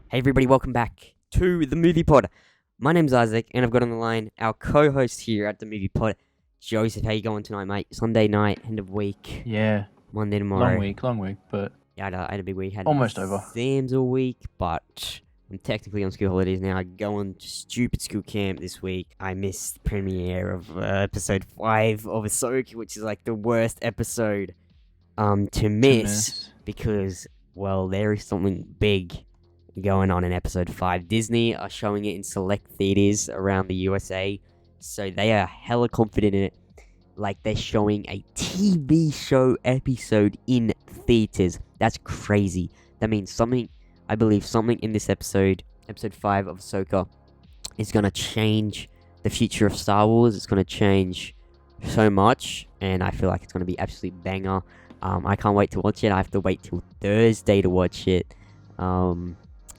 Hey everybody, welcome back to the Movie Pod. My name's Isaac, and I've got on the line our co-host here at the Movie Pod, Joseph. How you going tonight, mate? Sunday night, end of week, Yeah, Monday tomorrow. long week, but Yeah, I had a big week. Had almost over. exams all week, but I'm technically on school holidays now. I go on stupid school camp this week. I missed the premiere of episode 5 of Ahsoka, which is like the worst episode to miss because, well, there is something big going on in episode 5. Disney are showing it in select theaters around the USA, so they are hella confident in it. Like, they're showing a TV show episode in theaters. That's crazy. That means something, I believe something in this episode 5 of Ahsoka, is going to change the future of Star Wars. It's going to change so much, and I feel like it's going to be absolutely banger. I can't wait to watch it. I have to wait till Thursday to watch it.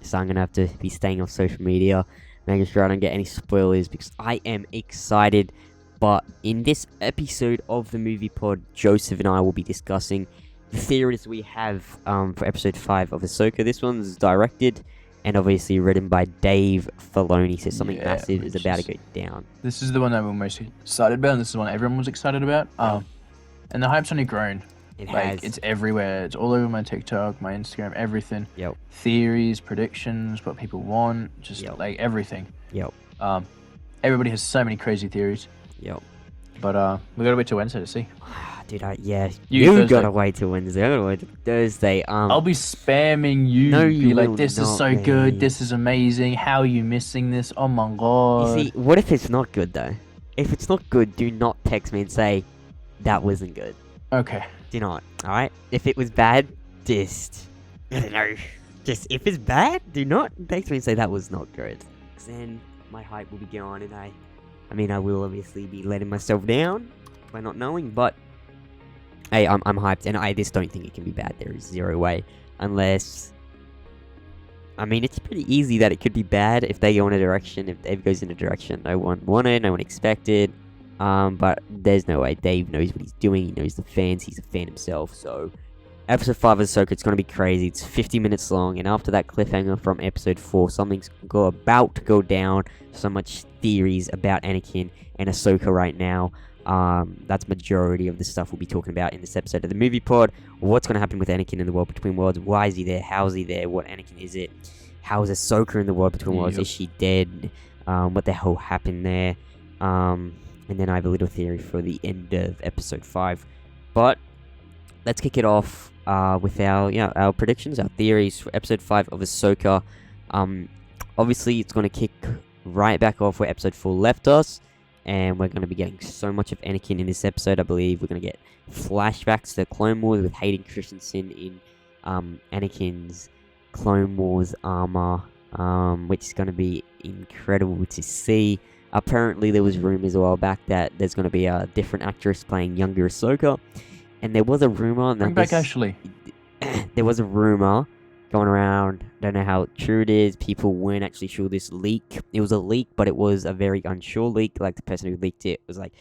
So I'm going to have to be staying off social media, making sure I don't get any spoilers, because I am excited. But in this episode of the Movie Pod, Joseph and I will be discussing the theories we have for episode 5 of Ahsoka. This one's directed and obviously written by Dave Filoni, so something massive is about to go down. This is the one that we're most excited about, and this is the one everyone was excited about. And the hype's only grown. It's everywhere. It's all over my TikTok, my Instagram, everything. Yep. Theories, predictions, what people want, just like everything. Yep. Everybody has so many crazy theories. Yep. But we gotta wait till Wednesday to see. Dude, you gotta wait till Wednesday. I gotta wait till Thursday. I'll be spamming you. No, you be like, will this not, is so mate. good. This is amazing. How are you missing this? Oh my god. You see, what if it's not good though? If it's not good, do not text me and say that wasn't good. Okay. Do not. All right. If it was bad, just I don't know. Just if it's bad, do not text me and say that was not good. 'Cause then my hype will be gone, and I mean, I will obviously be letting myself down by not knowing, but hey, I'm hyped, and I just don't think it can be bad. There is zero way, unless, I mean, it's pretty easy that it could be bad if they go in a direction, if Dave goes in a direction no one wanted, no one expected, but there's no way. Dave knows what he's doing, he knows the fans, he's a fan himself, so episode 5 of Ahsoka, it's going to be crazy. It's 50 minutes long, and after that cliffhanger from episode 4, something's about to go down. So much theories about Anakin and Ahsoka right now. That's majority of the stuff we'll be talking about in this episode of the Movie Pod. What's going to happen with Anakin in the World Between Worlds? Why is he there? How is he there? What Anakin is it? How is Ahsoka in the World Between Worlds? Is she dead? What the hell happened there? And then I have a little theory for the end of episode 5. But let's kick it off with our predictions, our theories for episode 5 of Ahsoka. Obviously, it's going to kick right back off where episode 4 left us, and we're going to be getting so much of Anakin in this episode. I believe we're going to get flashbacks to the Clone Wars with Hayden Christensen in Anakin's Clone Wars armor, which is going to be incredible to see. Apparently, there was rumors a while back that there's going to be a different actress playing younger Ahsoka. And there was a rumor there was a rumor going around. Don't know how true it is. People weren't actually sure this leak. It was a leak, but it was a very unsure leak. Like, the person who leaked it was like,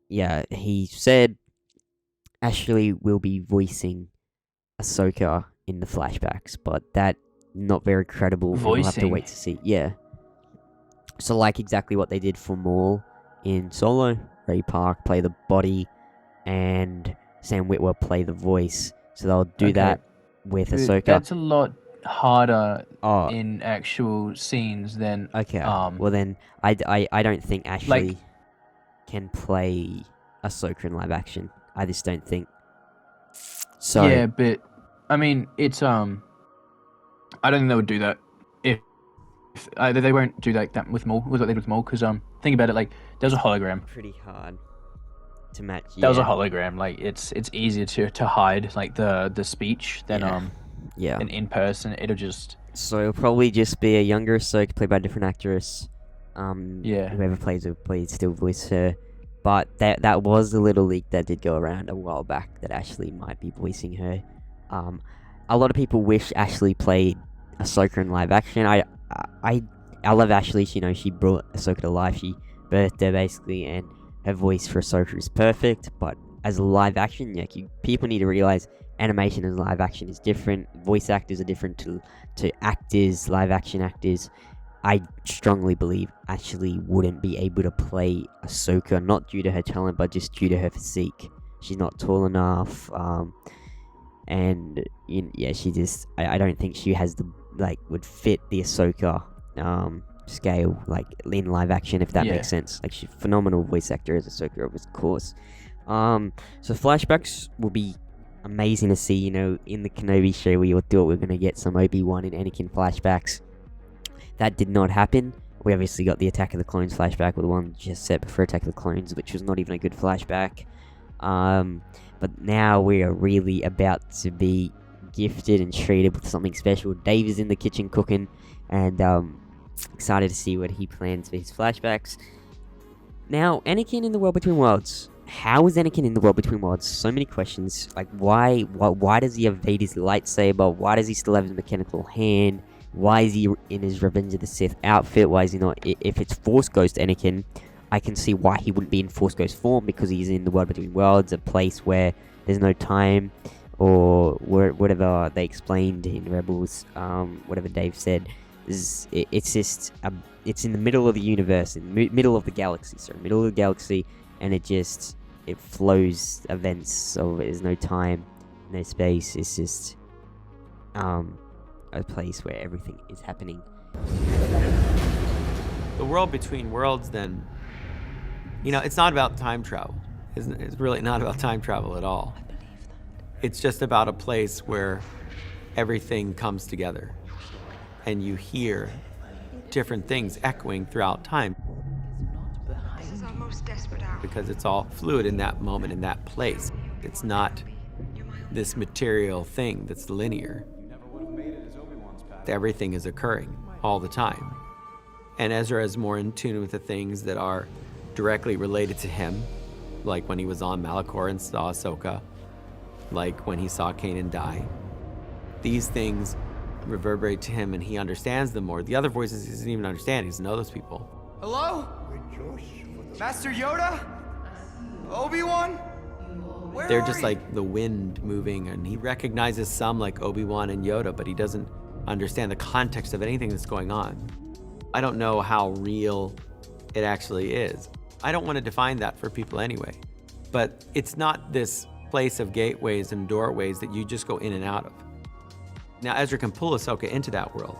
he said Ashley will be voicing Ahsoka in the flashbacks, but that not very credible. We'll have to wait to see. Yeah. So like exactly what they did for Maul in Solo. Ray Park play the body, and Sam Witwer play the voice. So they'll do that with Ahsoka. That's a lot harder in actual scenes than... Okay, well then, I don't think Ashley can play Ahsoka in live action. I just don't think. So yeah, but, I mean, it's, I don't think they would do that. If they won't do that with Maul, with what they did with Maul, because, think about it, like, there's a hologram. Pretty hard to match. That was a hologram. Like, it's easier to hide like the speech than an in person. It'll just it'll probably just be a younger Ahsoka played by a different actress. Whoever plays it will still voice her. But that was a little leak that did go around a while back that Ashley might be voicing her. A lot of people wish Ashley played Ahsoka in live action. I love Ashley. She brought Ahsoka to life. She birthed her basically, and her voice for Ahsoka is perfect. But as a live action, people need to realize animation and live action is different. Voice actors are different to actors, live action actors. I strongly believe Ashley wouldn't be able to play Ahsoka, not due to her talent, but just due to her physique. She's not tall enough, and she just, I don't think she has the, would fit the Ahsoka scale, in live action, if that makes sense. She's a phenomenal voice actor as Ahsoka, of course. So flashbacks will be amazing to see. In the Kenobi show, we all thought we were going to get some Obi-Wan and Anakin flashbacks. That did not happen. We obviously got the Attack of the Clones flashback, or the one just set before Attack of the Clones, which was not even a good flashback. But now we are really about to be gifted and treated with something special. Dave is in the kitchen cooking, and excited to see what he plans for his flashbacks. Now, Anakin in the World Between Worlds. How is Anakin in the World Between Worlds? So many questions. Why does he have Vader's lightsaber? Why does he still have his mechanical hand? Why is he in his Revenge of the Sith outfit? Why is he not? If it's Force Ghost Anakin, I can see why he wouldn't be in Force Ghost form, because he's in the World Between Worlds, a place where there's no time, or whatever they explained in Rebels, whatever Dave said. It's just, it's in the middle of the universe, in the middle of the galaxy, and it flows events, so there's no time, no space. It's just, a place where everything is happening. The World Between Worlds, then, it's not about time travel. It's really not about time travel at all. It's just about a place where everything comes together, and you hear different things echoing throughout time. This is our most desperate hour. Because it's all fluid in that moment, in that place. It's not this material thing that's linear. Everything is occurring all the time. And Ezra is more in tune with the things that are directly related to him, like when he was on Malachor and saw Ahsoka, like when he saw Kanan die. These things reverberate to him, and he understands them more. The other voices he doesn't even understand. He doesn't know those people. Hello? Master Yoda? Obi-Wan? They're just like the wind moving, and he recognizes some like Obi-Wan and Yoda, but he doesn't understand the context of anything that's going on. I don't know how real it actually is. I don't want to define that for people anyway. But it's not this place of gateways and doorways that you just go in and out of. Now, Ezra can pull Ahsoka into that world.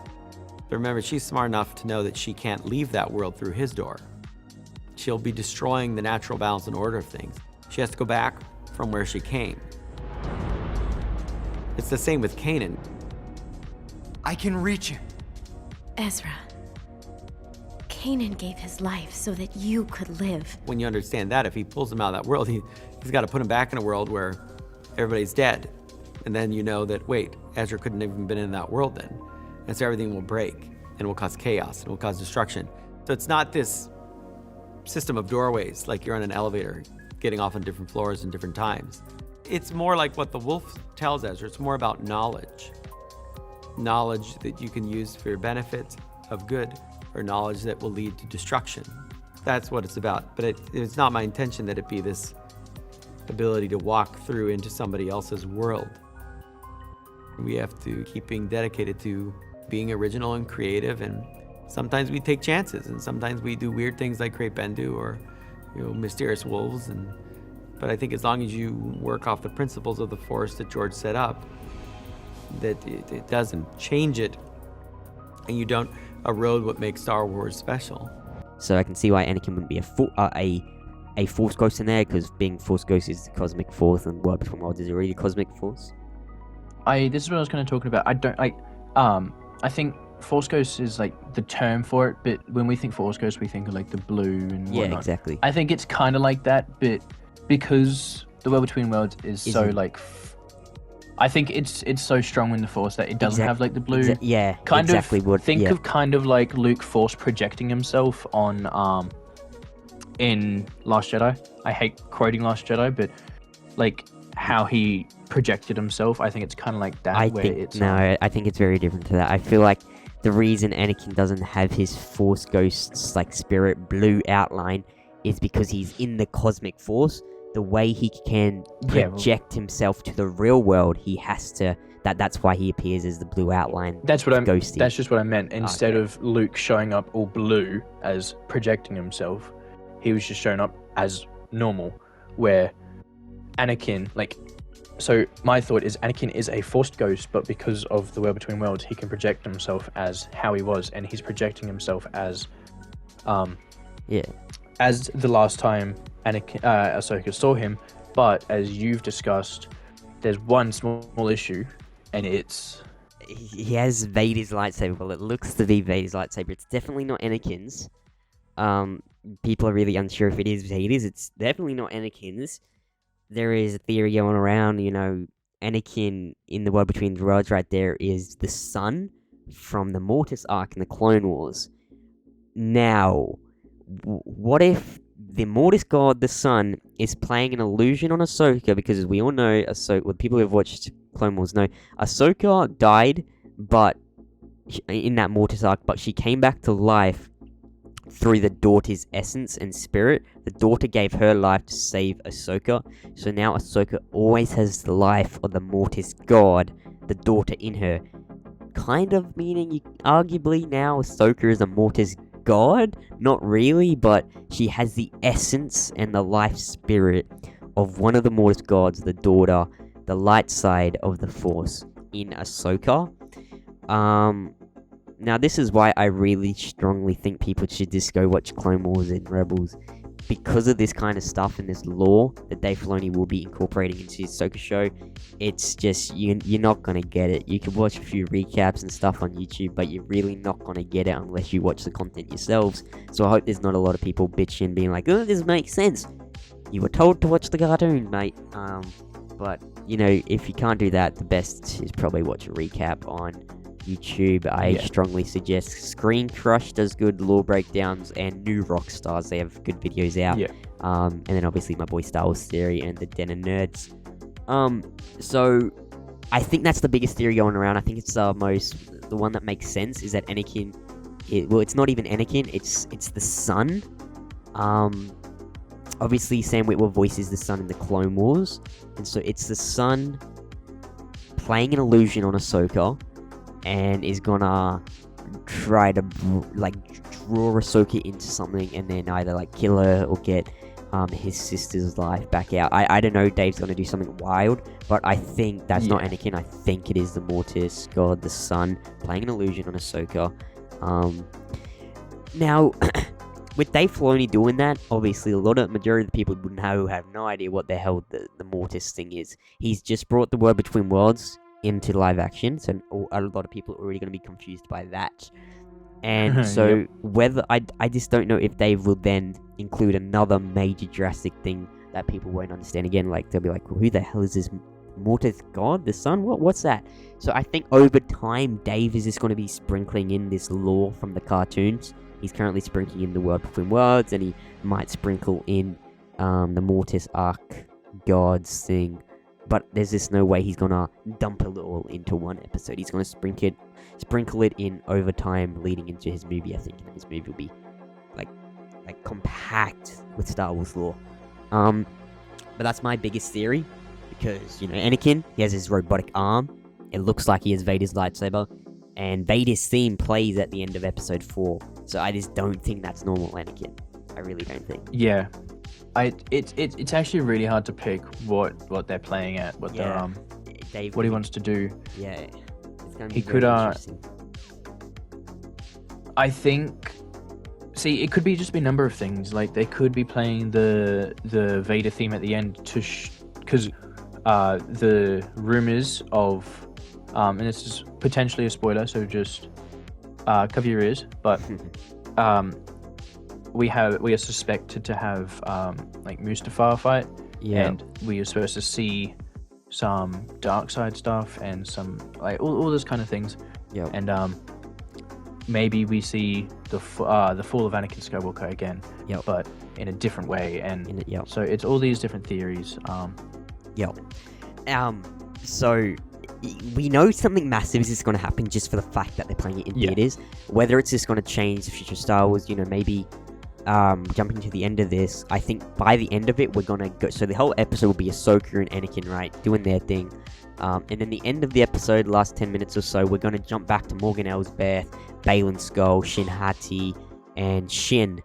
But remember, she's smart enough to know that she can't leave that world through his door. She'll be destroying the natural balance and order of things. She has to go back from where she came. It's the same with Kanan. I can reach him. Ezra, Kanan gave his life so that you could live. When you understand that, if he pulls him out of that world, he's got to put him back in a world where everybody's dead. And then you know that, wait, Ezra couldn't have even been in that world then. And so everything will break, and will cause chaos, and will cause destruction. So it's not this system of doorways, like you're on an elevator, getting off on different floors and different times. It's more like what the wolf tells Ezra. It's more about knowledge. Knowledge that you can use for your benefit of good, or knowledge that will lead to destruction. That's what it's about. But it's not my intention that it be this ability to walk through into somebody else's world. We have to keep being dedicated to being original and creative, and sometimes we take chances, and sometimes we do weird things like create Bendu or mysterious wolves. But I think as long as you work off the principles of the Force that George set up, that it doesn't change it, and you don't erode what makes Star Wars special. So I can see why Anakin wouldn't be a Force Ghost in there, because being Force Ghost is the cosmic force, and World Between Worlds is already the cosmic force. This is what I was kind of talking about. I think Force Ghost is like the term for it, but when we think Force Ghost, we think of like the blue and whatnot. Yeah, exactly. I think it's kind of like that, but because the World Between Worlds is so like, I think it's so strong in the Force that it doesn't have like the blue. Kind of like Luke Force projecting himself on in Last Jedi. I hate quoting Last Jedi, but like how he projected himself, I think it's kind of like that. I think it's very different to that. I feel like the reason Anakin doesn't have his Force Ghost's like spirit blue outline is because he's in the cosmic force. the way he can project himself to the real world, he has to. That's why he appears as the blue outline. That's what ghosty. That's just what I meant. Instead of Luke showing up all blue as projecting himself, he was just showing up as normal. Where Anakin, so my thought is Anakin is a forced ghost, but because of the world between worlds, he can project himself as how he was, and he's projecting himself as, as the last time Ahsoka saw him. But as you've discussed, there's one small issue, and it's he has Vader's lightsaber. Well, it looks to be Vader's lightsaber. It's definitely not Anakin's. People are really unsure if it is Vader's. It's definitely not Anakin's. There is a theory going around, Anakin in the world between the worlds right there is the son from the Mortis arc in the Clone Wars. Now, what if the Mortis god, the son, is playing an illusion on Ahsoka? Because as we all know, Ahsoka, people who have watched Clone Wars know, Ahsoka died, but in that Mortis arc, but she came back to life through the daughter's essence and spirit. The daughter gave her life to save Ahsoka. So now Ahsoka always has the life of the Mortis god, the daughter in her. Kind of meaning, arguably now Ahsoka is a Mortis god? Not really, but she has the essence and the life spirit of one of the Mortis gods, the daughter, the light side of the Force in Ahsoka. Now, this is why I really strongly think people should just go watch Clone Wars and Rebels. Because of this kind of stuff and this lore that Dave Filoni will be incorporating into his Ahsoka show, it's just, you're not going to get it. You can watch a few recaps and stuff on YouTube, but you're really not going to get it unless you watch the content yourselves. So I hope there's not a lot of people bitching, being like, oh, this makes sense. You were told to watch the cartoon, mate. But, if you can't do that, the best is probably watch a recap on YouTube. I strongly suggest Screen Crush does good lore breakdowns, and New Rockstars, they have good videos out. And then obviously my boy Star Wars Theory and the Den of Nerds. So I think that's the biggest theory going around. I think it's the one that makes sense is that Anakin, it's not even Anakin, it's the son. Obviously Sam Witwer voices the son in the Clone Wars, and so it's the son playing an illusion on Ahsoka, and is gonna try to draw Ahsoka into something, and then either kill her or get his sister's life back out. I don't know, Dave's gonna do something wild, but I think that's not Anakin. I think it is the Mortis god, the son, playing an illusion on Ahsoka. Now, with Dave Filoni doing that, obviously majority of the people would have no idea what the hell the Mortis thing is. He's just brought the World Between Worlds into live action, so a lot of people are already going to be confused by that. And so whether I just don't know if Dave will then include another major drastic thing that people won't understand. Again, they'll be like, well, who the hell is this Mortis god, the son? What's that? So I think over time Dave is just going to be sprinkling in this lore from the cartoons. He's currently sprinkling in the World Between Worlds, and he might sprinkle in the Mortis arc gods thing. But there's just no way he's gonna dump it all into one episode. He's gonna sprinkle it in over time, leading into his movie. I think his movie will be like compact with Star Wars lore. But that's my biggest theory, because Anakin, he has his robotic arm. It looks like he has Vader's lightsaber, and Vader's theme plays at the end of Episode 4. So I just don't think that's normal Anakin. I really don't think. Yeah. It's actually really hard to pick what they're playing at, what Dave, what he wants to do. Yeah, it's gonna be he could interesting. I think. See, it could just be a number of things. They could be playing the Vader theme at the end because the rumors of and this is potentially a spoiler, so just cover your ears. But we are suspected to have Mustafar fight, and we are supposed to see some dark side stuff and some all those kind of things. And maybe we see the fall of Anakin Skywalker again, but in a different way. And so it's all these different theories. So we know something massive is just going to happen just for the fact that they're playing it in theaters. Whether it's just going to change the future Star Wars, maybe jumping to the end of this, I think by the end of it, we're gonna go. So the whole episode will be Ahsoka and Anakin, right, doing their thing. And then the end of the episode, last 10 minutes or so, we're gonna jump back to Morgan Elsbeth, Baylan Skoll, Shin Hati, and Shin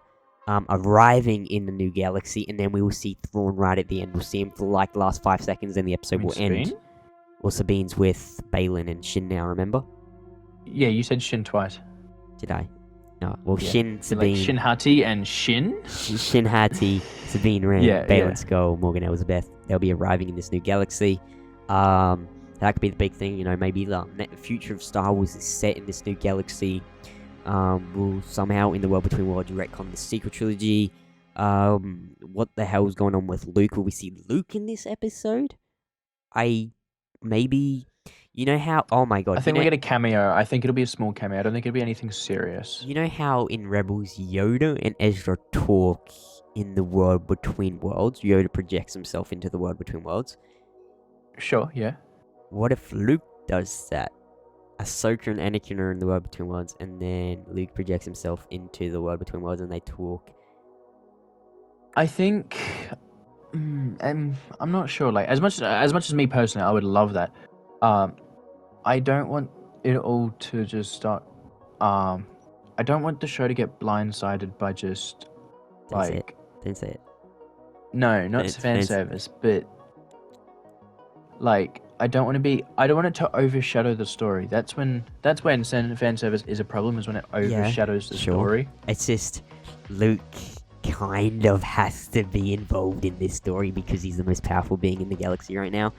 arriving in the new galaxy, and then we will see Thrawn right at the end. We'll see him for like the last 5 seconds, and the episode will end. Well, Sabine's with Baylan and Shin now, remember? Yeah, you said Shin twice. Did I? No. Well, yeah. Shin, Sabine. Like Shin Hati and Shin? Shin Hati, Sabine Wren, Baylan Skoll, Morgan Elsbeth. They'll be arriving in this new galaxy. That could be the big thing, maybe the future of Star Wars is set in this new galaxy. Will somehow, in the World Between Worlds, retcon the sequel trilogy. What the hell is going on with Luke? Will we see Luke in this episode? Maybe... You know how... Oh my god. I think we get a cameo. I think it'll be a small cameo. I don't think it'll be anything serious. You know how in Rebels, Yoda and Ezra talk in the World Between Worlds? Yoda projects himself into the World Between Worlds. Sure, yeah. What if Luke does that? Ahsoka and Anakin are in the World Between Worlds, and then Luke projects himself into the World Between Worlds, and they talk. I think... I'm not sure. Like, as much as me personally, I would love that. I don't want it all to just start. I don't want the show to get blindsided by just Don't say it. No, not fan service, but like I don't want it to overshadow the story. That's when fan service is a problem, is when it overshadows the story. It's just Luke kind of has to be involved in this story because he's the most powerful being in the galaxy right now.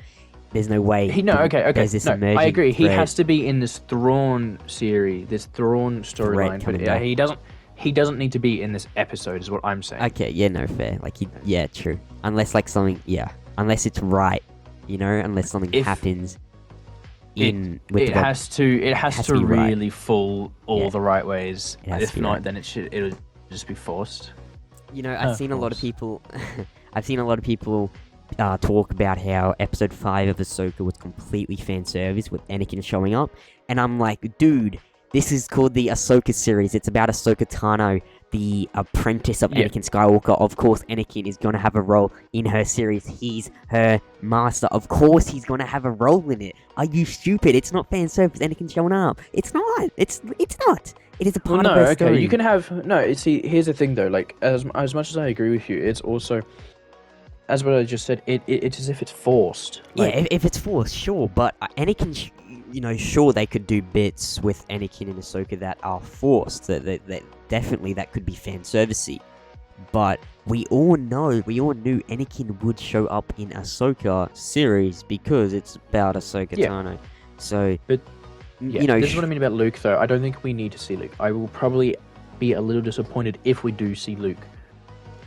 There's no way. There's this I agree. He thread. has to be in this Thrawn series, this Thrawn storyline, but he doesn't need to be in this episode, is what I'm saying. Okay, yeah, no, fair. Like, true. Unless unless it's right, unless something happens. It has to really fall all the right ways. If not, then it'll just be forced. I've seen a lot of people. Talk about how episode 5 of Ahsoka was completely fan service with Anakin showing up, and I'm like, dude, this is called the Ahsoka series. It's about Ahsoka Tano, the apprentice of Anakin Skywalker. Of course, Anakin is going to have a role in her series. He's her master. Of course, he's going to have a role in it. Are you stupid? It's not fan service. Anakin showing up. It's not. It's not. It is a part of her story. You can have See, here's the thing though. Like, as much as I agree with you, it's also, as what I just said, it's as if it's forced. Like, if it's forced, sure, but Anakin, sure, they could do bits with Anakin and Ahsoka that are forced, that definitely that could be fan servicey, but we all knew Anakin would show up in Ahsoka series because it's about Ahsoka Tano. So, but this is what I mean about Luke, though. I don't think we need to see Luke. I will probably be a little disappointed if we do see Luke.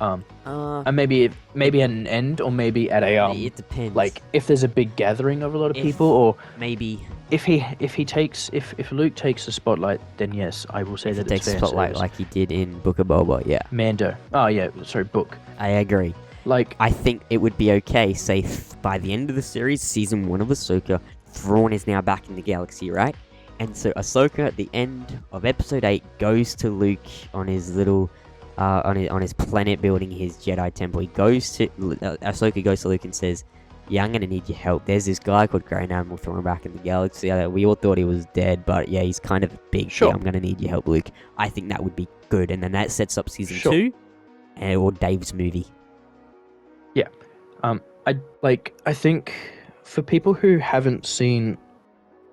And maybe at an end, or maybe at a it depends. Like if there's a big gathering of a lot of people, or maybe if Luke takes the spotlight, then yes, I will say that it's takes fan spotlight service. like he did in Book of Boba. Yeah, Mando. Oh yeah, sorry, Book. I agree. Like, I think it would be okay. Say by the end of the series, season 1 of Ahsoka, Thrawn is now back in the galaxy, right? And so Ahsoka at the end of episode 8 goes to Luke on his little. On his planet, building his Jedi temple. Ahsoka goes to Luke and says, "Yeah, I'm gonna need your help. There's this guy called Grey Animal throwing back in the galaxy. We all thought he was dead, but yeah, he's kind of big. Sure. Yeah, I'm gonna need your help, Luke." I think that would be good, and then that sets up season 2, or Dave's movie. Yeah, I think for people who haven't seen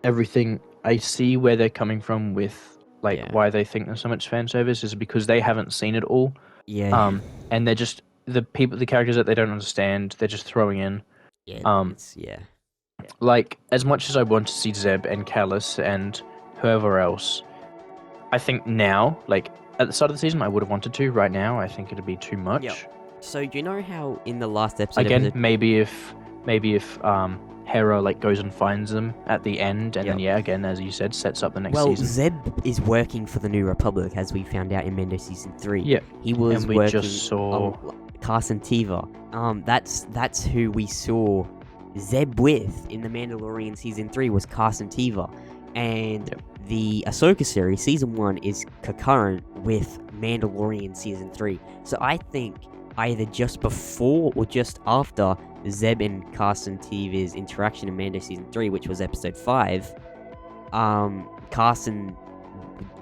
everything, I see where they're coming from with. Why they think there's so much fan service is because they haven't seen it all. Yeah. And they're just the characters that they don't understand. They're just throwing in. Yeah. Like, as much as I want to see Zeb and Callus and whoever else, I think now, like at the start of the season, I would have wanted to. Right now, I think it'd be too much. Yep. So do you know how in the last episode again, maybe if Hera goes and finds them at the end, and then again, as you said, sets up the next season. Well, Zeb is working for the New Republic, as we found out in Mando season 3. Yeah, he was and we working. Just saw Carson Teva. That's who we saw Zeb with in the Mandalorian season 3 was Carson Teva, and the Ahsoka series season 1 is concurrent with Mandalorian Season 3. So I think either just before or just after Zeb and Carson Teva's interaction in Mando Season 3, which was Episode 5, Carson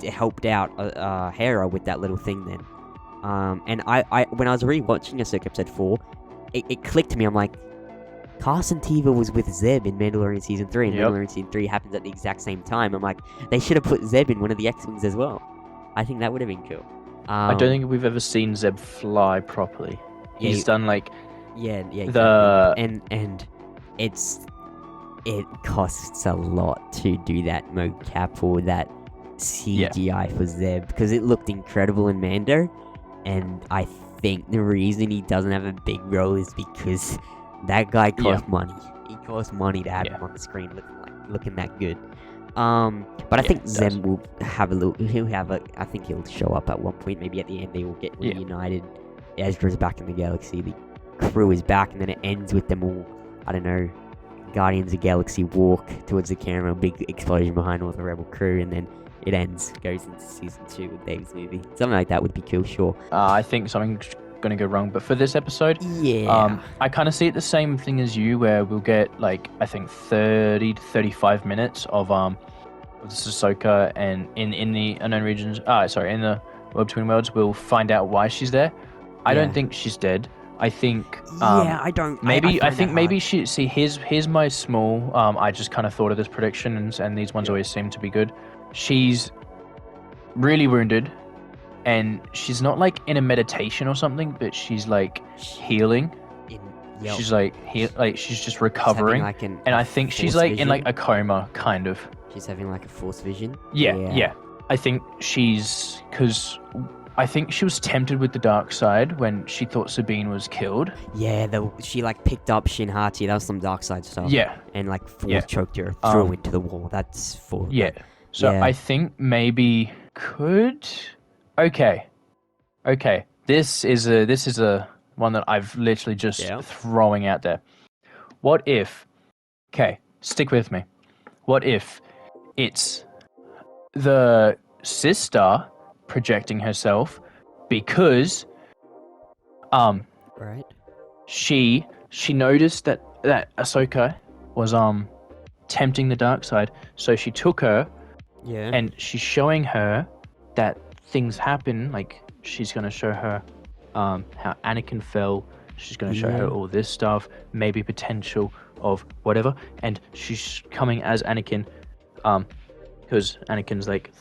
helped out Hera with that little thing then. And I when I was rewatching Ahsoka Episode 4, it clicked to me. I'm like, Carson Teva was with Zeb in Mandalorian Season 3, and Mandalorian Season 3 happens at the exact same time. I'm like, they should have put Zeb in one of the X-Wings as well. I think that would have been cool. I don't think we've ever seen Zeb fly properly. He's done like... Yeah, exactly. And it costs a lot to do that mocap or that CGI for Zeb, because it looked incredible in Mando, and I think the reason he doesn't have a big role is because that guy cost money. He cost money to have him on the screen looking that good. But I think Zeb will have I think he'll show up at one point. Maybe at the end they will get reunited. Ezra's back in the galaxy. The crew is back, and then it ends with them all, I don't know, Guardians of the Galaxy walk towards the camera, big explosion behind all the rebel crew, and then it goes into Season 2 with Dave's movie. Something like that would be cool, sure. I think something's going to go wrong, but for this episode, I kind of see it the same thing as you, where we'll get, like, I think 30 to 35 minutes of this Ahsoka, and in the unknown regions, in the World Between Worlds, we'll find out why she's there. I don't think she's dead. I think I don't. Maybe I think maybe she. See, here's my small. I just kind of thought of this prediction, and these ones always seem to be good. She's really wounded, and she's not like in a meditation or something, but she's like healing. She's like she's just recovering, and I think she's like vision. In like a coma, kind of. She's having like a force vision. Yeah. I think because I think she was tempted with the dark side when she thought Sabine was killed. Yeah, she like picked up Shin Hati. That was some dark side stuff. Yeah. And like force choked her, threw her into the wall. That's for... Yeah. So I think maybe could... Okay. This is a one that I've literally just throwing out there. What if... Okay, stick with me. What if it's the sister projecting herself because she noticed that Ahsoka was tempting the dark side, so she took her and she's showing her that things happen, like she's going to show her how Anakin fell, she's going to show her all this stuff, maybe potential of whatever, and she's coming as Anakin because Anakin's like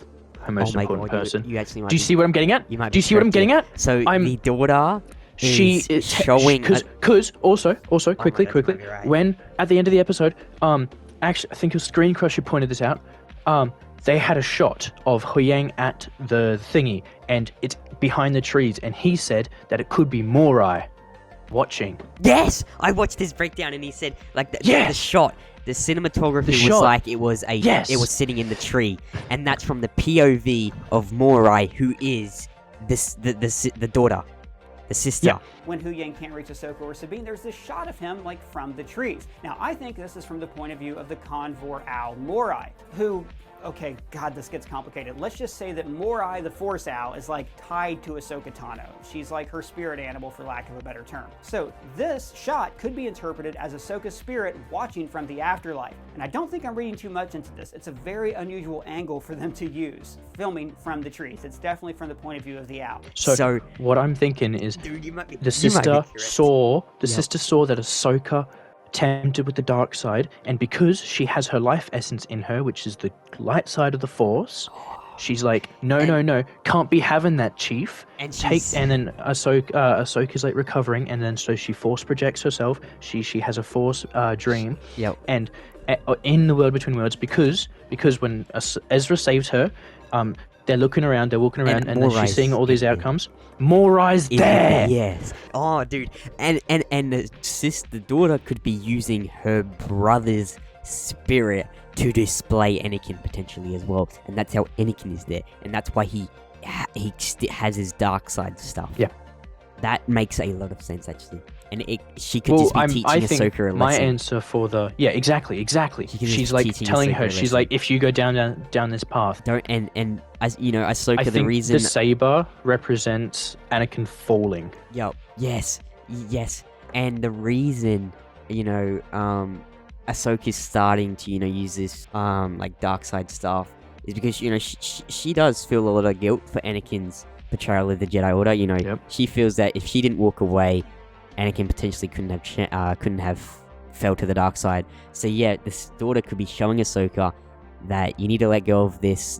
her most important person. Do you see what I'm getting at? Do you see what I'm getting at? So the daughter she is showing because also quickly when at the end of the episode actually I think it was Screen Crush who pointed this out, they had a shot of Huyang at the thingy and it's behind the trees, and he said that it could be Morai watching. Yes, I watched his breakdown and he said like the shot. The cinematography was like it was it was sitting in the tree, and that's from the POV of Morai, who is the daughter, the sister. Yeah. When Huyang can't reach Ahsoka or Sabine, there's this shot of him like from the trees. Now I think this is from the point of view of the Convor Owl Morai, who. Okay, God, this gets complicated. Let's just say that Morai, the Force Owl, is like tied to Ahsoka Tano. She's like her spirit animal, for lack of a better term. So this shot could be interpreted as Ahsoka's spirit watching from the afterlife. And I don't think I'm reading too much into this. It's a very unusual angle for them to use, filming from the trees. It's definitely from the point of view of the owl. So what I'm thinking is, the sister saw that Ahsoka tempted with the dark side, and because she has her life essence in her, which is the light side of the Force, she's like, no, can't be having that, Chief. And then Ahsoka's like recovering, and then so she force projects herself. She has a Force dream. Yep. And in the World Between Worlds, because when Ezra saves her, they're looking around, they're walking around, and then she's seeing all these outcomes. Morai's there! Yes. Oh, dude. And the daughter could be using her brother's spirit to display Anakin potentially as well. And that's how Anakin is there. And that's why he has his dark side stuff. Yeah. That makes a lot of sense, actually. and she could just be teaching Ahsoka a lesson. My answer for exactly. She's like telling her, she's like, if you go down this path, don't and as you know, Ahsoka, I think the saber represents Anakin falling. Yes, and the reason Ahsoka's starting to use this like dark side stuff is because she does feel a lot of guilt for Anakin's portrayal of the Jedi Order. She feels that if she didn't walk away, Anakin potentially couldn't have fell to the dark side. So yeah, this daughter could be showing Ahsoka that you need to let go of this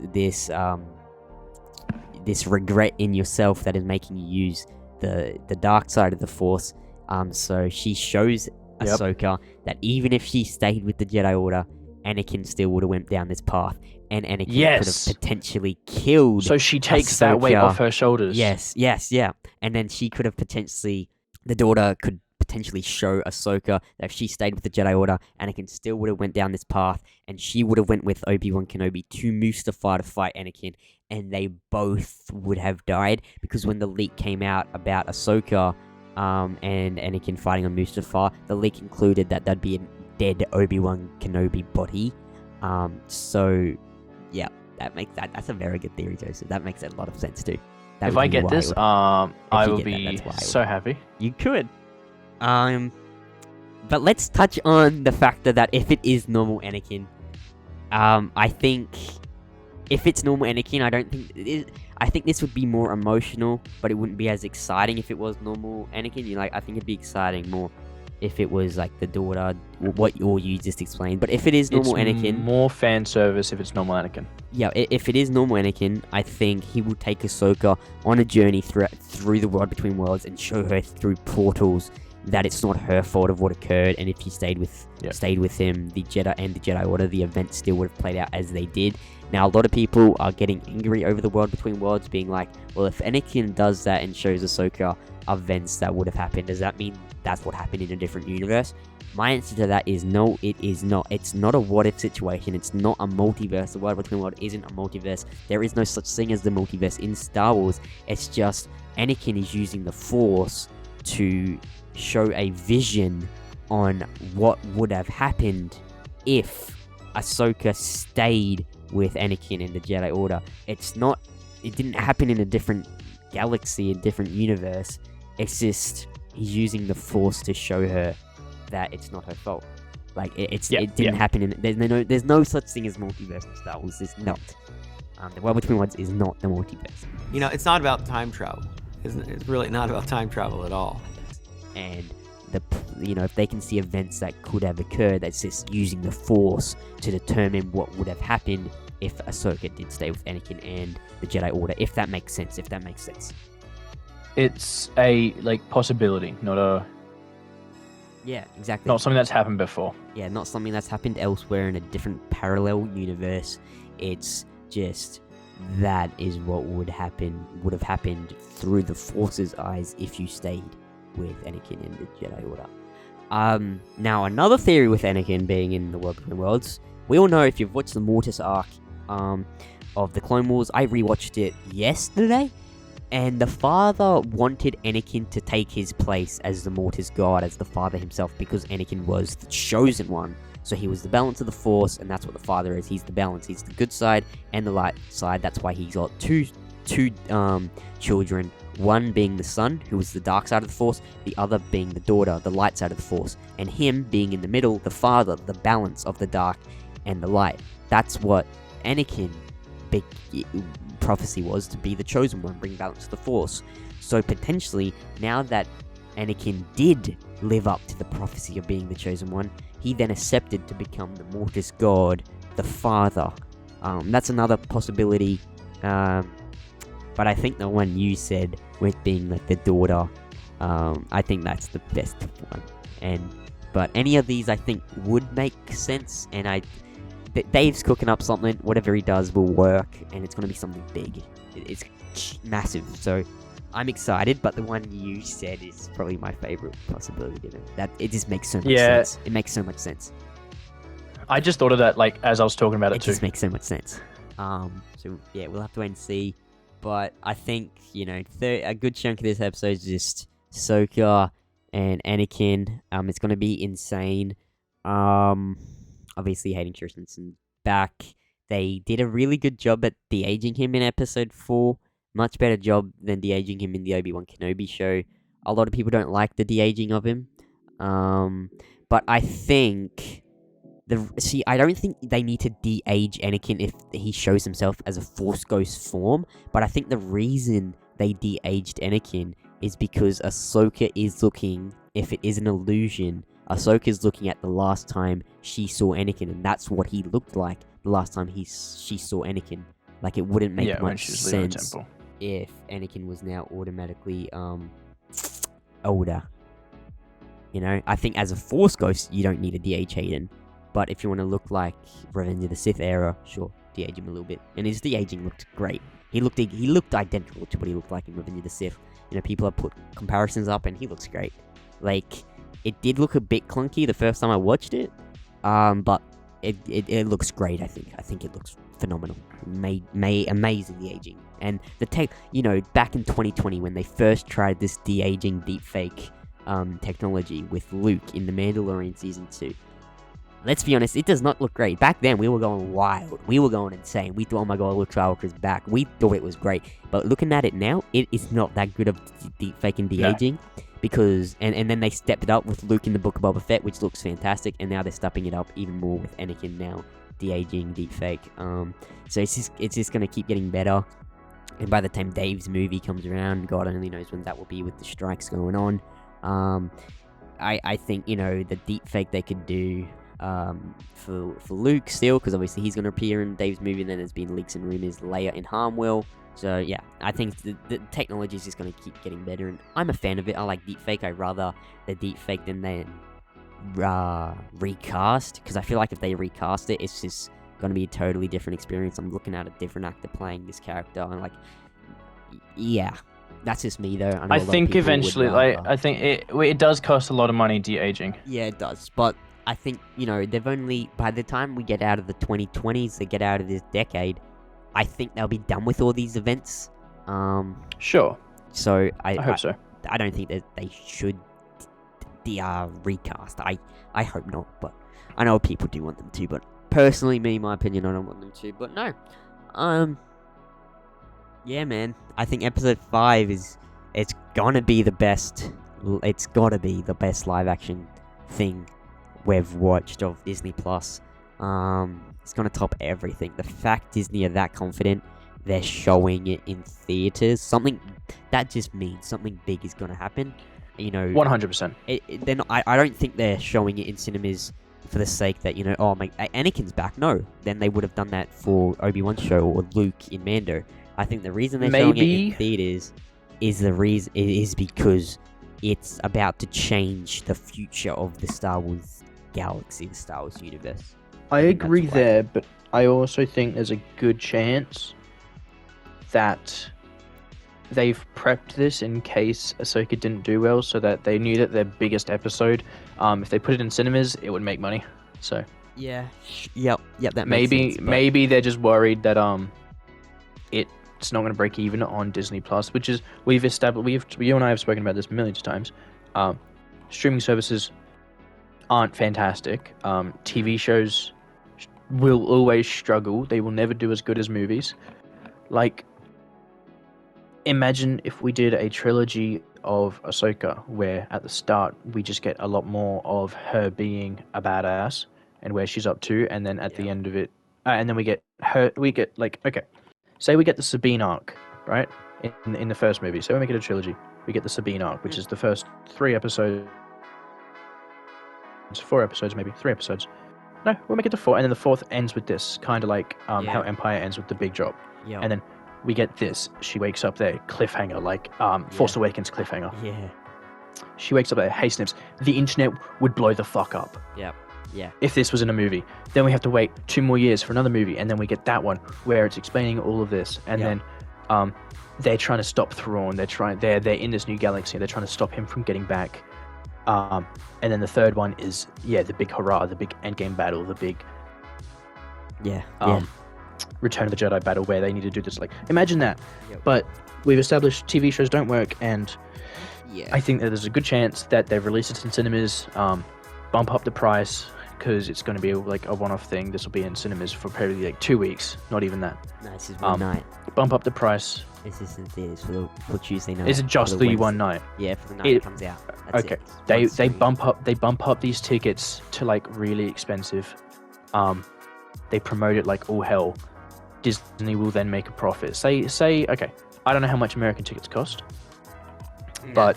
regret in yourself that is making you use the dark side of the Force. So she shows Ahsoka that even if she stayed with the Jedi Order, Anakin still would have went down this path, and Anakin could have potentially killed. So she takes that weight off her shoulders. Yes, and then she could have the daughter could potentially show Ahsoka that if she stayed with the Jedi Order, Anakin still would have went down this path, and she would have went with Obi-Wan Kenobi to Mustafar to fight Anakin, and they both would have died, because when the leak came out about Ahsoka and Anakin fighting on Mustafar, the leak included that that'd be a dead Obi-Wan Kenobi body. So yeah, that's a very good theory, Joseph. That makes a lot of sense too. If I get this, I will be so happy. You could. But let's touch on the factor that if it is normal Anakin, I think if it's normal Anakin, I don't think it is. I think this would be more emotional, but it wouldn't be as exciting if it was normal Anakin. I think it'd be exciting more if it was like the daughter, what you just explained. But if it is normal Anakin, more fan service if it's normal Anakin. Yeah, if it is normal Anakin, I think he will take Ahsoka on a journey through the world between worlds and show her through portals that it's not her fault of what occurred, and if he stayed with him, the Jedi Order, the events still would have played out as they did. Now, a lot of people are getting angry over the world between worlds, being like, well, if Anakin does that and shows Ahsoka events that would have happened, does that mean that's what happened in a different universe? My answer to that is no, it is not. It's not a what-if situation. It's not a multiverse. The world between worlds isn't a multiverse. There is no such thing as the multiverse in Star Wars. It's just Anakin is using the Force to show a vision on what would have happened if Ahsoka stayed with Anakin in the Jedi Order. It didn't happen in a different galaxy, a different universe. It's just he's using the Force to show her that it's not her fault. Like it didn't happen in. There's no such thing as multiverse in Star Wars. It's not. The world between worlds is not the multiverse. It's not about time travel. It's really not about time travel at all. And if they can see events that could have occurred, that's just using the Force to determine what would have happened if Ahsoka did stay with Anakin and the Jedi Order. If that makes sense. It's a possibility, not a. Yeah, exactly. Not something that's happened before. Yeah, not something that's happened elsewhere in a different parallel universe. It's just that is what would have happened through the Force's eyes if you stayed with Anakin in the Jedi Order. Now another theory with Anakin being in the world between worlds. We all know, if you've watched the Mortis arc of the Clone Wars, I rewatched it yesterday, and the father wanted Anakin to take his place as the Mortis God, as the father himself, because Anakin was the chosen one. So he was the balance of the Force, and that's what the father is. He's the balance. He's the good side and the light side. That's why he's got two children. One being the son, who is the dark side of the Force, the other being the daughter, the light side of the Force, and him being in the middle, the father, the balance of the dark and the light. That's what Anakin prophecy was, to be the chosen one, bring balance to the Force. So potentially, now that Anakin did live up to the prophecy of being the chosen one, he then accepted to become the Mortis God, the father. That's another possibility. But I think the one you said with being the daughter, I think that's the best one. But any of these I think would make sense, and Dave's cooking up something. Whatever he does will work, and it's going to be something big. It's massive, so I'm excited. But the one you said is probably my favorite possibility. That it just makes so much sense. It makes so much sense. I just thought of that as I was talking about it too. It just makes so much sense. So yeah, we'll have to wait and see. But I think a good chunk of this episode is just Ahsoka and Anakin. It's gonna be insane. Obviously Hayden Christensen's back. They did a really good job at de-aging him in episode 4. Much better job than de-aging him in the Obi-Wan Kenobi show. A lot of people don't like the de-aging of him. But I think... I don't think they need to de-age Anakin if he shows himself as a Force Ghost form. But I think the reason they de-aged Anakin is because Ahsoka is looking, if it is an illusion, Ahsoka is looking at the last time she saw Anakin, and that's what he looked like the last time she saw Anakin. Like, it wouldn't make much sense if Anakin was now automatically older. You know, I think as a Force Ghost, you don't need a de-age Hayden. But if you want to look like Revenge of the Sith era, sure, de-age him a little bit. And his de-aging looked great. He looked identical to what he looked like in Revenge of the Sith. You know, people have put comparisons up, and he looks great. Like, it did look a bit clunky the first time I watched it, but it looks great. I think it looks phenomenal. Amazing de-aging. And the tech, you know, back in 2020 when they first tried this de-aging deepfake technology with Luke in The Mandalorian Season 2. Let's be honest, it does not look great. Back then, we were going wild. We were going insane. We thought, oh my god, Luke Skywalker's back. We thought it was great. But looking at it now, it is not that good of deepfake and de-aging. Yeah. Because, and then they stepped it up with Luke in the Book of Boba Fett, which looks fantastic. And now they're stepping it up even more with Anakin now, de-aging, deepfake. So it's just going to keep getting better. And by the time Dave's movie comes around, God only knows when that will be with the strikes going on. I think, you know, the deepfake they could do... for Luke still, because obviously he's going to appear in Dave's movie, and then there's been leaks and rumors Leia in Harmwell. So yeah, I think the technology is just going to keep getting better, and I'm a fan of it. I like deepfake. I rather the deepfake than they recast, because I feel like if they recast it, it's just going to be a totally different experience. I'm looking at a different actor playing this character, and like, yeah. That's just me, though. I think eventually, I think it does cost a lot of money de-aging. Yeah, it does, but I think, you know, they've only, by the time we get out of the 2020s, they get out of this decade, I think they'll be done with all these events. Sure. So I hope so. I don't think that they should recast. I hope not, but I know people do want them to, but personally, my opinion, I don't want them to, but no. Yeah, man, I think episode 5 it's gonna be the best, it's gotta be the best live action thing we've watched of Disney Plus. It's gonna top everything. The fact Disney are that confident they're showing it in theaters, something that just means something big is gonna happen. You know, 100%. Then I don't think they're showing it in cinemas for the sake that, you know, oh my, Anakin's back. No, then they would have done that for Obi-Wan show or Luke in Mando. I think the reason they're showing it in theaters is because it's about to change the future of the Star Wars galaxy, the Star Wars universe. I agree there, but I also think there's a good chance that they've prepped this in case Ahsoka didn't do well, so that they knew that their biggest episode, if they put it in cinemas, it would make money. So yeah, yep, that makes sense. Maybe they're just worried that it's not going to break even on Disney Plus, which is you and I have spoken about this millions of times. Streaming services aren't fantastic. TV shows will always struggle. They will never do as good as movies. Like, imagine if we did a trilogy of Ahsoka, where at the start we just get a lot more of her being a badass and where she's up to, and then at the end of it, and then we get say we get the Sabine arc, right, in the first movie. So we make it a trilogy. We get the Sabine arc, which is the first 3 episodes, 4 episodes, maybe 3 episodes. No, we'll make it to 4, and then the 4th ends with this, kind of like how Empire ends with the big drop. Yeah. And then we get this. She wakes up there, cliffhanger, like Force Awakens cliffhanger. Yeah. She wakes up there, hey Snips, the internet would blow the fuck up. Yep. Yeah. If this was in a movie. Then we have to wait 2 more years for another movie, and then we get that one where it's explaining all of this, and then they're trying to stop Thrawn. They're in this new galaxy. They're trying to stop him from getting back. And then the third one is the big hurrah, the big endgame battle, the big Return of the Jedi battle where they need to do this. Like, imagine that. Yep. But we've established TV shows don't work, and Yeah. I think that there's a good chance that they release it in cinemas, bump up the price, because it's going to be like a one-off thing. This will be in cinemas for probably like 2 weeks, not even that. No, this is one night. Bump up the price. This is in theaters for Tuesday night. Is it just the one night? Yeah, for the night it comes out. That's okay. It. They bump up these tickets to like really expensive. They promote it like all hell. Disney will then make a profit. Say okay. I don't know how much American tickets cost, but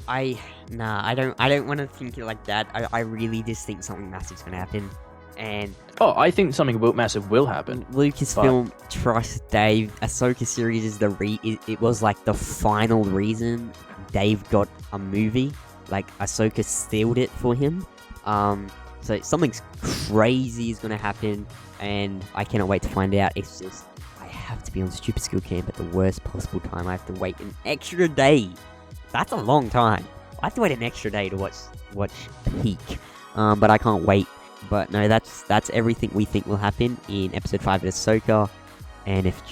I don't want to think it like that. I really just think something massive's gonna happen, and I think something massive will happen. Lucasfilm trust Dave. Ahsoka series is it was like the final reason Dave got a movie. Like Ahsoka sealed it for him. So something crazy is gonna happen, and I cannot wait to find out. It's just I have to be on stupid skill camp at the worst possible time. I have to wait an extra day. That's a long time. I have to wait an extra day to watch Peak. But I can't wait. But no, that's everything we think will happen in episode 5 of Ahsoka. And if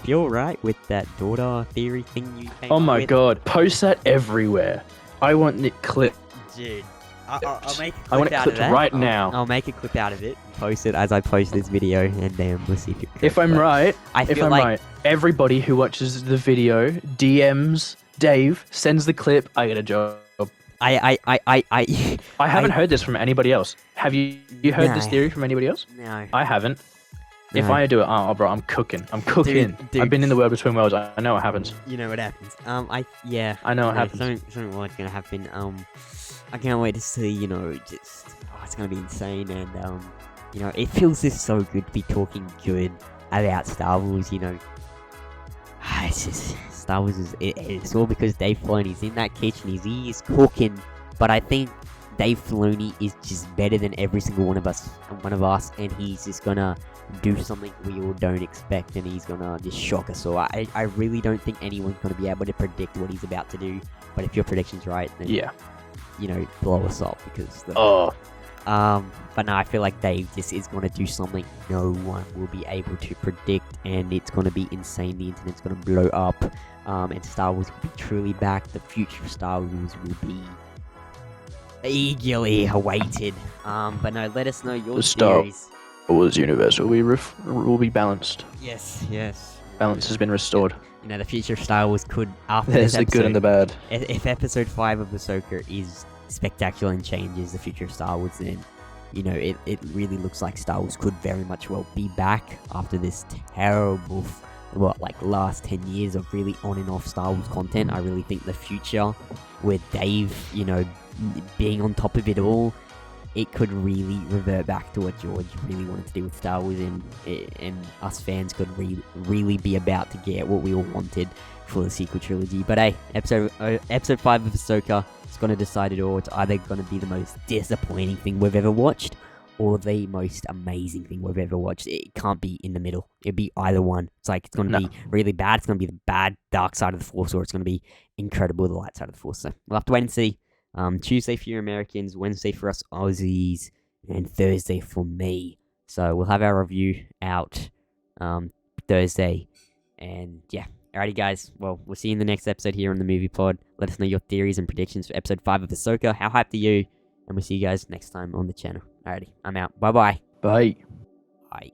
you're alright with that daughter theory thing you came Oh my with, god, post that everywhere. I want it clipped. Dude. I'll make a clip I want it clipped right now. I'll make a clip out of it, post it as I post this video, and then we'll see if I'm right. Everybody who watches the video DMs Dave, sends the clip. I get a job. I haven't heard this from anybody else. Have you heard this theory from anybody else? No. I haven't. No. If I do it, bro, I'm cooking. Dude. I've been in the world between worlds. I know what happens. You know what happens. I know what happens. Something what's gonna happen. I can't wait to see. It's gonna be insane, and it feels just so good to be talking good about Star Wars. It's just Star Wars it's all because Dave Filoni's in that kitchen. He is cooking, but I think Dave Filoni is just better than every single one of us, and he's just gonna do something we all don't expect, and he's gonna just shock us all. I really don't think anyone's gonna be able to predict what he's about to do. But if your prediction's right, then blow us up because. But no, I feel like Dave just is going to do something no one will be able to predict, and it's going to be insane. The internet's going to blow up, and Star Wars will be truly back. The future of Star Wars will be eagerly awaited. But no, let us know your theories. Star Wars universe will be balanced. Yes. Balance has been restored. The future of Star Wars could, after There's this episode, the good and the bad. If episode 5 of Ahsoka is spectacular and changes the future of Star Wars, then it really looks like Star Wars could very much well be back after this terrible last 10 years of really on and off Star Wars content. I really think the future with Dave being on top of it all, it could really revert back to what George really wanted to do with Star Wars, and us fans could really be about to get what we all wanted for the sequel trilogy. But hey, episode 5 of Ahsoka, it's going to decide it all. It's either going to be the most disappointing thing we've ever watched, or the most amazing thing we've ever watched. It can't be in the middle. It'd be either one. It's like, it's going to be really bad. It's going to be the bad dark side of the Force, or it's going to be incredible the light side of the Force. So we'll have to wait and see. Tuesday for you Americans, Wednesday for us Aussies, and Thursday for me. So we'll have our review out Thursday. And yeah. Alrighty guys, well, we'll see you in the next episode here on the Movie Pod. Let us know your theories and predictions for episode 5 of Ahsoka. How hyped are you? And we'll see you guys next time on the channel. Alrighty, I'm out. Bye-bye. Bye. Bye.